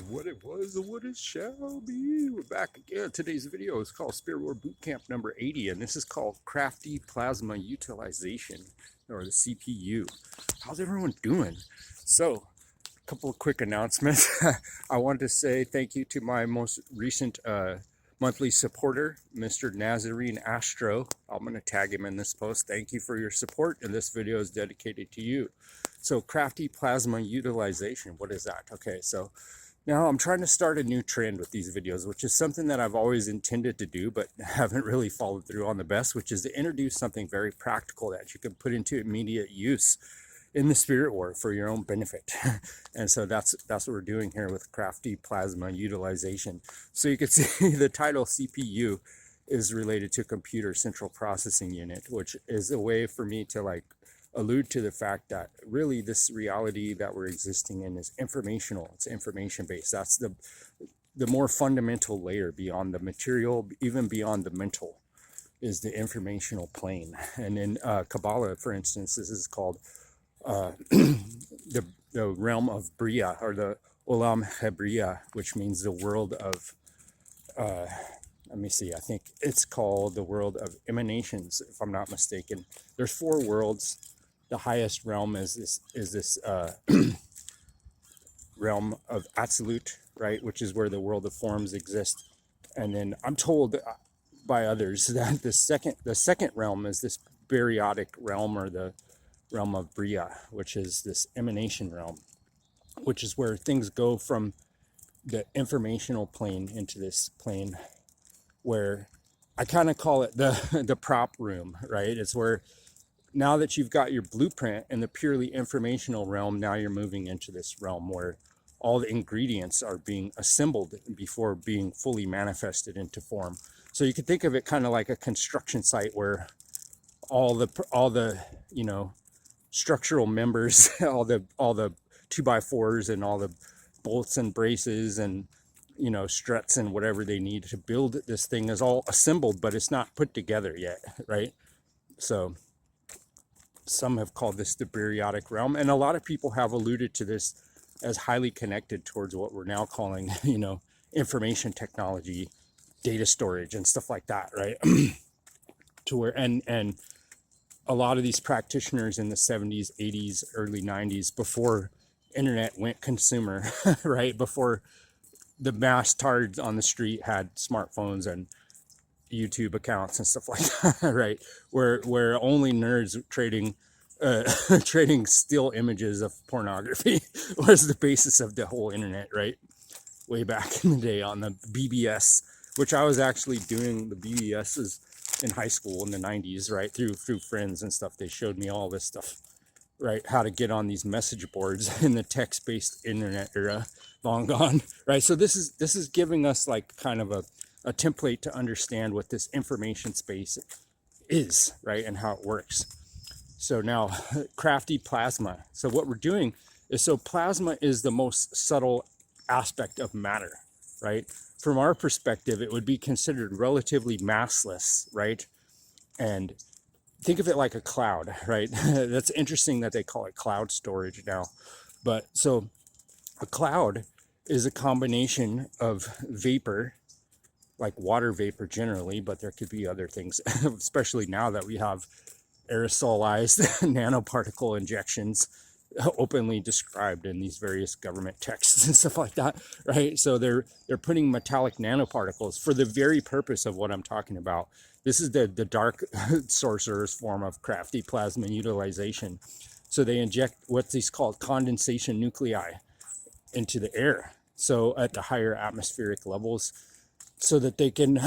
what it was, and what it shall be. We're back again. Today's video is called Spiritwar Bootcamp number 80, and this is called Crafty Plasma Utilization, or the CPU. How's everyone doing? So, a couple of quick announcements. I wanted to say thank you to my most recent monthly supporter, Mr. Nazarene Astro. I'm going to tag him in this post. Thank you for your support, and this video is dedicated to you. So crafty plasma utilization, what is that? Okay, so now I'm trying to start a new trend with these videos, which is something that I've always intended to do, but haven't really followed through on the best, which is to introduce something very practical that you can put into immediate use in the spirit war for your own benefit. And so that's what we're doing here with crafty plasma utilization. So you can see the title CPU is related to computer central processing unit, which is a way for me to allude to the fact that really this reality that we're existing in is informational. It's information based. That's the more fundamental layer beyond the material, even beyond the mental, is the informational plane. And in Kabbalah, for instance, this is called the realm of Bria, or the Olam Hebria, which means the world of let me see, I think it's called the world of emanations, if I'm not mistaken. There's 4 worlds. The highest realm is this realm of absolute, right, which is where the world of forms exist. And then I'm told by others that the second realm is this baryonic realm, or the realm of Bria, which is this emanation realm, which is where things go from the informational plane into this plane, where I kind of call it the prop room, right? It's where, now that you've got your blueprint in the purely informational realm, now you're moving into this realm where all the ingredients are being assembled before being fully manifested into form. So you could think of it kind of like a construction site where all the structural members, all the 2x4s and all the bolts and braces and struts and whatever they need to build this thing is all assembled, but it's not put together yet, right? So some have called this the baryonic realm, and a lot of people have alluded to this as highly connected towards what we're now calling, information technology, data storage, and stuff like that, right? To where and a lot of these practitioners in the 70s, 80s, early 90s, before internet went consumer, right? Before the mass tards on the street had smartphones and YouTube accounts and stuff like that, right? Where only nerds trading trading still images of pornography was the basis of the whole internet, right? Way back in the day on the BBS, which I was actually doing the BBSs in high school in the 90s, right? Through friends and stuff. They showed me all this stuff, right? How to get on these message boards in the text-based internet era, long gone, right? So this is giving us like kind of a template to understand what this information space is, right? And how it works. So now, crafty plasma. So what we're doing is, so plasma is the most subtle aspect of matter, right? From our perspective, it would be considered relatively massless, right? And think of it like a cloud, right? That's interesting that they call it cloud storage now. But so a cloud is a combination of vapor, like water vapor generally, but there could be other things, especially now that we have aerosolized nanoparticle injections openly described in these various government texts and stuff like that, right? So they're putting metallic nanoparticles for the very purpose of what I'm talking about. This is the dark sorcerer's form of crafty plasma utilization. So they inject what's these called condensation nuclei into the air, so at the higher atmospheric levels, so that they can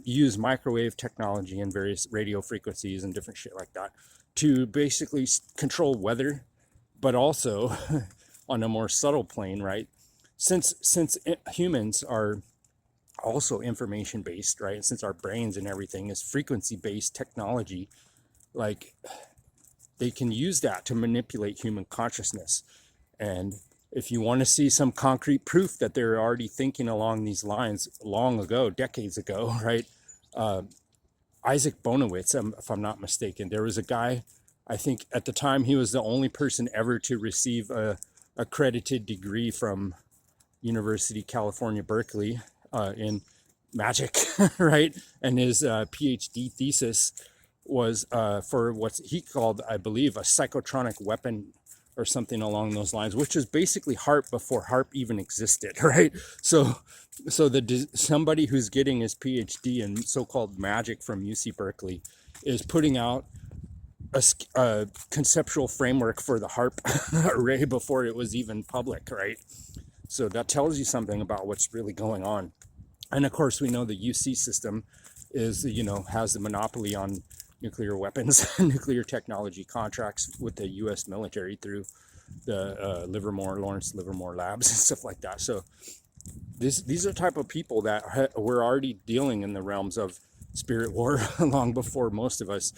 use microwave technology and various radio frequencies and different shit like that to basically control weather, but also on a more subtle plane, right? Since humans are also information based, right? Since our brains and everything is frequency based technology, like they can use that to manipulate human consciousness. And if you want to see some concrete proof that they're already thinking along these lines long ago, decades ago, right? Isaac Bonowitz, if I'm not mistaken, there was a guy, I think at the time he was the only person ever to receive a accredited degree from University, California, Berkeley, in magic, right? And his PhD thesis was for what he called, I believe, a psychotronic weapon or something along those lines, which is basically HARP before HARP even existed, right? So somebody who's getting his PhD in so-called magic from UC Berkeley is putting out a conceptual framework for the HARP array before it was even public, right? So that tells you something about what's really going on. And of course, we know the UC system is, has the monopoly on nuclear weapons, nuclear technology contracts with the U.S. military through the Lawrence Livermore labs and stuff like that. So these are the type of people that we're already dealing in the realms of spirit war long before most of us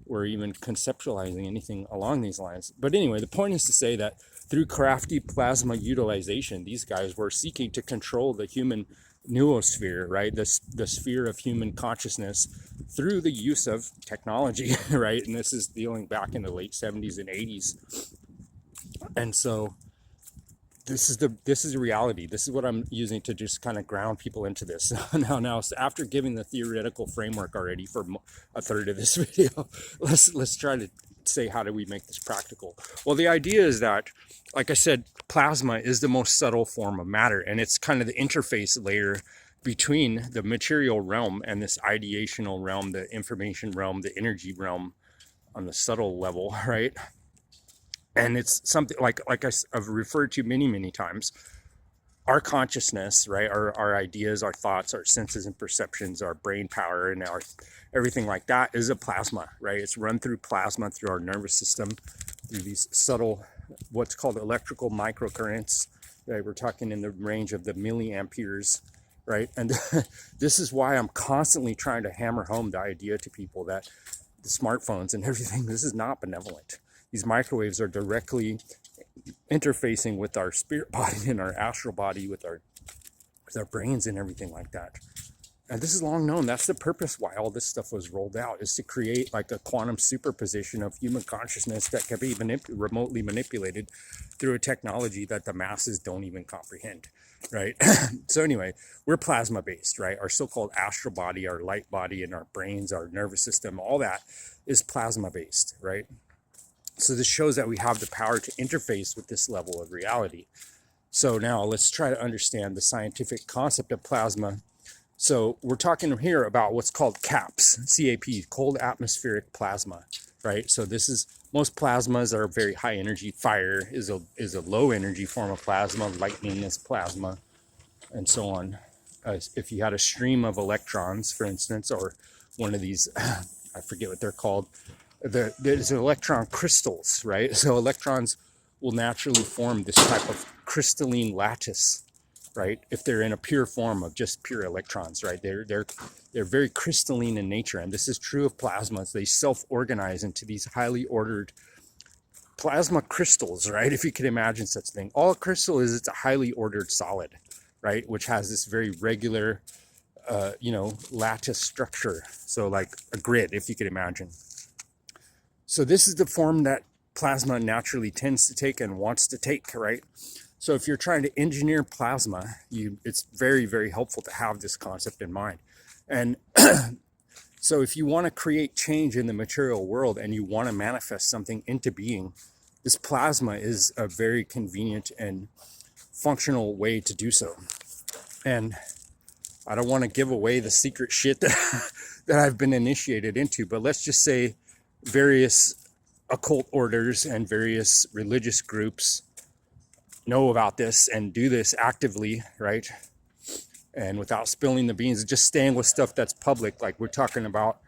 were even conceptualizing anything along these lines. But anyway, the point is to say that through crafty plasma utilization, these guys were seeking to control the human noosphere, right? The sphere of human consciousness through the use of technology, right? And this is dealing back in the late 70s and 80s. And so this is reality. This is what I'm using to just kind of ground people into this. Now, so after giving the theoretical framework already for a third of this video, let's try to say, how do we make this practical? Well, the idea is that, like I said, plasma is the most subtle form of matter, and it's kind of the interface layer between the material realm and this ideational realm, the information realm, the energy realm on the subtle level, right? And it's something like I've referred to many times. Our consciousness, right? Our ideas, our thoughts, our senses and perceptions, our brain power, and our everything like that is a plasma, right? It's run through plasma, through our nervous system, through these subtle, what's called electrical microcurrents, right? We're talking in the range of the milliamperes, right? And this is why I'm constantly trying to hammer home the idea to people that the smartphones and everything, this is not benevolent. These microwaves are directly interfacing with our spirit body and our astral body, with our brains and everything like that. And this is long known. That's the purpose why all this stuff was rolled out, is to create like a quantum superposition of human consciousness that can be remotely manipulated through a technology that the masses don't even comprehend, right? So anyway, we're plasma based, right? Our so-called astral body, our light body, and our brains, our nervous system, all that is plasma based, right? So this shows that we have the power to interface with this level of reality. So now let's try to understand the scientific concept of plasma. So we're talking here about what's called CAPS, C-A-P, cold atmospheric plasma, right? So this is, most plasmas are very high energy. Fire is a low energy form of plasma. Lightning is plasma, and so on. If you had a stream of electrons, for instance, or one of these, I forget what they're called, there's electron crystals, right? So electrons will naturally form this type of crystalline lattice, right? If they're in a pure form of just pure electrons, right? They're very crystalline in nature, and this is true of plasmas. They self-organize into these highly ordered plasma crystals, right? If you could imagine such a thing. All a crystal is, it's a highly ordered solid, right? Which has this very regular, lattice structure. So like a grid, if you could imagine. So this is the form that plasma naturally tends to take and wants to take, right? So if you're trying to engineer plasma, it's very, very helpful to have this concept in mind. And so if you want to create change in the material world and you want to manifest something into being, this plasma is a very convenient and functional way to do so. And I don't want to give away the secret shit that I've been initiated into, but let's just say various occult orders and various religious groups know about this and do this actively, right? And without spilling the beans, just staying with stuff that's public, like we're talking about,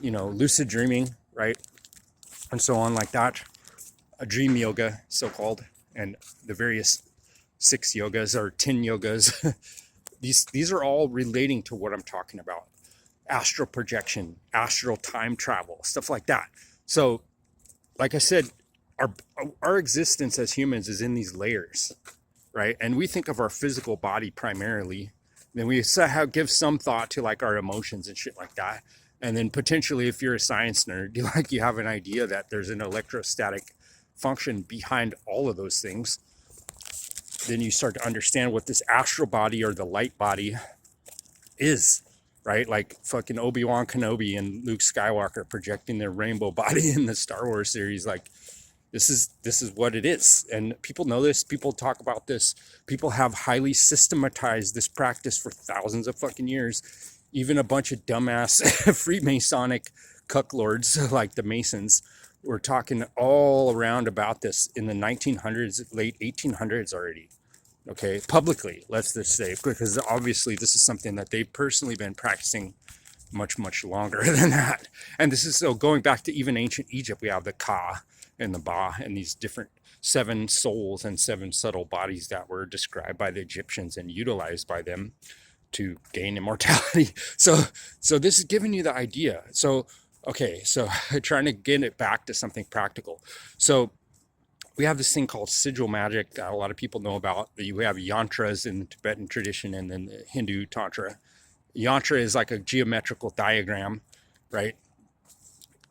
lucid dreaming, right? And so on like that, a dream yoga, so-called, and the various 6 yogas or 10 yogas. These are all relating to what I'm talking about. Astral projection, astral time travel, stuff like that. So, like I said, our existence as humans is in these layers, right? And we think of our physical body primarily. Then we give some thought to like our emotions and shit like that. And then potentially, if you're a science nerd, you have an idea that there's an electrostatic function behind all of those things. then you start to understand what this astral body or the light body is, right? Like fucking Obi-Wan Kenobi and Luke Skywalker projecting their rainbow body in the Star Wars series. Like, this is what it is. And people know this, people talk about this, people have highly systematized this practice for thousands of fucking years. Even a bunch of dumbass Freemasonic cucklords like the Masons were talking all around about this in the 1900s, late 1800s already. Okay, publicly, let's just say, because obviously this is something that they've personally been practicing much longer than that. And this is, so going back to even ancient Egypt, we have the Ka and the Ba and these different 7 souls and 7 subtle bodies that were described by the Egyptians and utilized by them to gain immortality. So this is giving you the idea. So, okay, so trying to get it back to something practical. So we have this thing called sigil magic that a lot of people know about. We have yantras in the Tibetan tradition and then the Hindu Tantra. Yantra is like a geometrical diagram, right?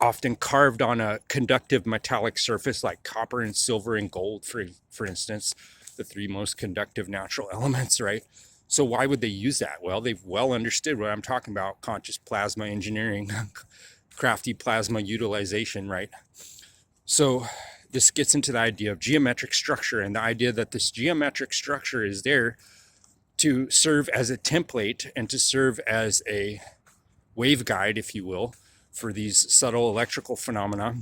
Often carved on a conductive metallic surface like copper and silver and gold, for instance, the 3 most conductive natural elements, right? So why would they use that? Well, they've well understood what I'm talking about, conscious plasma engineering, crafty plasma utilization, right? So this gets into the idea of geometric structure and the idea that this geometric structure is there to serve as a template and to serve as a waveguide, if you will, for these subtle electrical phenomena,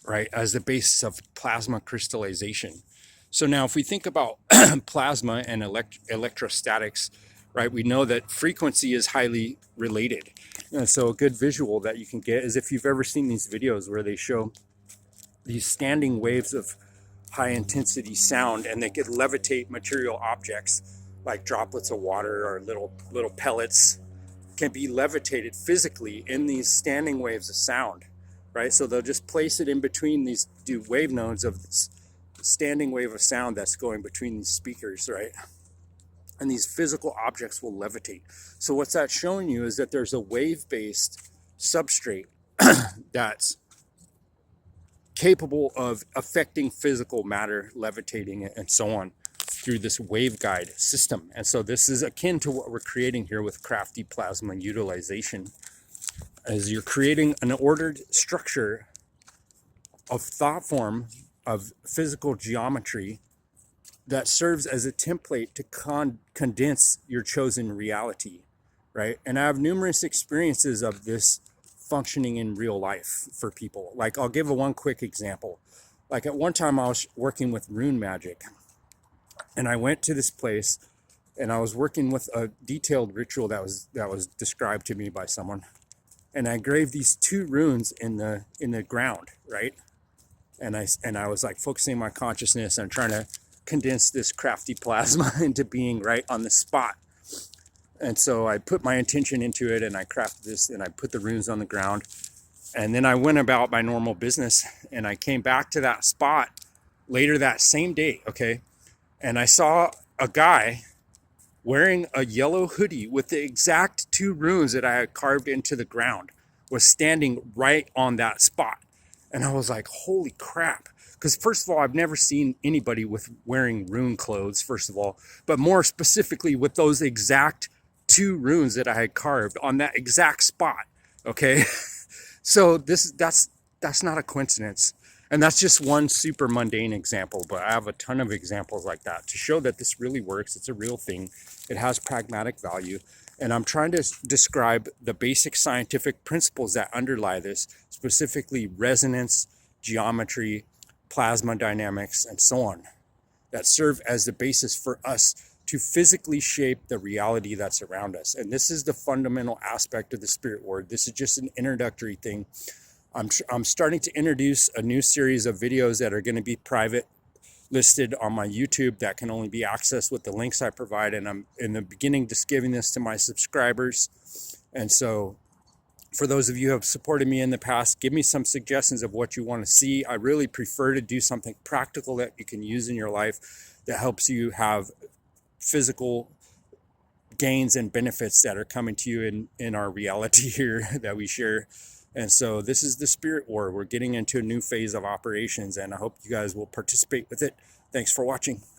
right, as the basis of plasma crystallization. So now if we think about plasma and electrostatics, right, we know that frequency is highly related. And so a good visual that you can get is if you've ever seen these videos where they show these standing waves of high intensity sound and they could levitate material objects like droplets of water or little pellets can be levitated physically in these standing waves of sound, right? So they'll just place it in between these wave nodes of this standing wave of sound that's going between these speakers, right? And these physical objects will levitate. So what's that showing you is that there's a wave-based substrate that's capable of affecting physical matter, levitating it, and so on through this waveguide system. And so this is akin to what we're creating here with crafty plasma utilization, as you're creating an ordered structure of thought form, of physical geometry that serves as a template to condense your chosen reality, right? And I have numerous experiences of this functioning in real life for people. Like, I'll give one quick example. Like, at one time I was working with rune magic, and I went to this place and I was working with a detailed ritual that was described to me by someone. And I graved these 2 runes in the ground, right? And I was like focusing my consciousness and trying to condense this crafty plasma into being right on the spot. And so I put my intention into it and I crafted this and I put the runes on the ground. And then I went about my normal business and I came back to that spot later that same day, okay? And I saw a guy wearing a yellow hoodie with the exact 2 runes that I had carved into the ground was standing right on that spot. And I was like, holy crap. Because first of all, I've never seen anybody wearing rune clothes, first of all, but more specifically with those exact 2 runes that I had carved on that exact spot. Okay. So that's not a coincidence. And that's just one super mundane example, but I have a ton of examples like that to show that this really works. It's a real thing. It has pragmatic value. And I'm trying to describe the basic scientific principles that underlie this, specifically resonance, geometry, plasma dynamics, and so on, that serve as the basis for us to physically shape the reality that's around us. And this is the fundamental aspect of the spirit world. This is just an introductory thing. I'm starting to introduce a new series of videos that are going to be private, listed on my YouTube, that can only be accessed with the links I provide. And I'm in the beginning just giving this to my subscribers. And so for those of you who have supported me in the past, give me some suggestions of what you want to see. I really prefer to do something practical that you can use in your life that helps you have physical gains and benefits that are coming to you in our reality here that we share. And so this is the Spirit War. We're getting into a new phase of operations, and I hope you guys will participate with it. Thanks for watching.